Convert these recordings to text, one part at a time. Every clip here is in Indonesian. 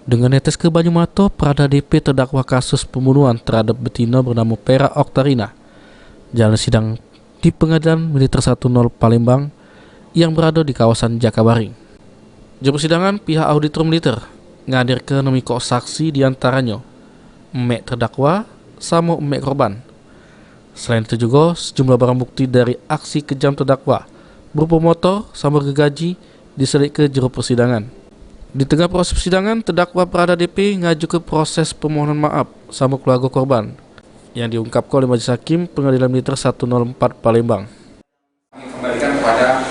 Dengan netes ke Banyumato, Prada DP terdakwa kasus pembunuhan terhadap betina bernama Pera Oktarina. Jalan sidang di Pengadilan Militer 10 Palembang yang berada di kawasan Jakabaring. Di persidangan, pihak auditor militer ngadirkan nomiko saksi diantaranya emek terdakwa sama emek korban. Selain itu juga sejumlah barang bukti dari aksi kejam terdakwa berupa motor sama gergaji diselit ke juru persidangan. Di tengah proses persidangan, terdakwa Prada DP ngaju ke proses permohonan maaf sama keluarga korban yang diungkapkan oleh Majelis Hakim Pengadilan Militer 104 Palembang. Kembalikan kepada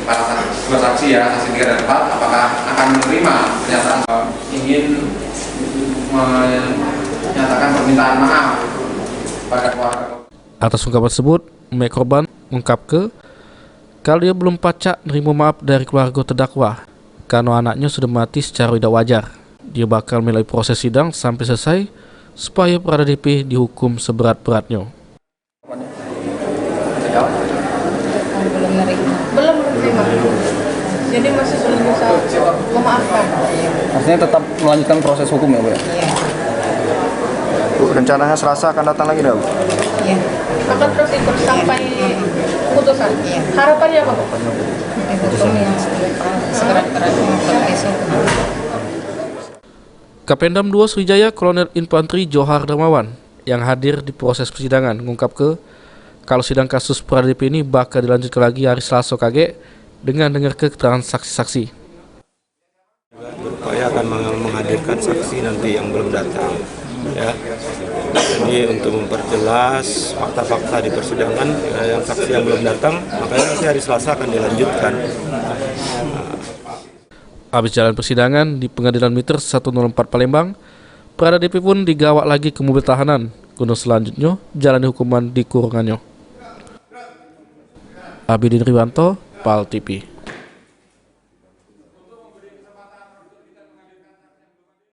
para dua saksi ya, saksi 3 dan 4, apakah akan menerima pernyataan ingin menyatakan permintaan maaf pada keluarga. Atas ungkapan tersebut, emek korban mengungkap kalau dia belum pacak nerima maaf dari keluarga terdakwa karena anaknya sudah mati secara tidak wajar. Dia bakal melalui proses sidang sampai selesai supaya Prada DP dihukum seberat-beratnya. Belum menerima. Jadi masih belum bisa memaafkan. Artinya tetap melanjutkan proses hukum ya, Bu ya? Iya. Bu, rencananya Selasa akan datang lagi dah, Bu? Iya. Akan terus ikut sampai putusan. Iya. Harapannya apa, Bu? Hukum yang segera-gerasnya besok. Kapendam 2 Sriwijaya Kolonel Infantri Johar Darmawan yang hadir di proses persidangan mengungkap kalau sidang kasus Prada DP ini bakal dilanjutkan lagi hari Selasa kage dengan dengar keterangan saksi-saksi. Berupaya akan menghadirkan saksi nanti yang belum datang, ya. Jadi untuk memperjelas fakta-fakta di persidangan yang saksi yang belum datang, makanya nanti hari Selasa akan dilanjutkan. Habis jalan persidangan di Pengadilan Militer 104 Palembang, Prada DP pun digawak lagi ke mobil tahanan guna selanjutnya jalani hukuman di kurungannya. Abidin Riwanto, PAL TV.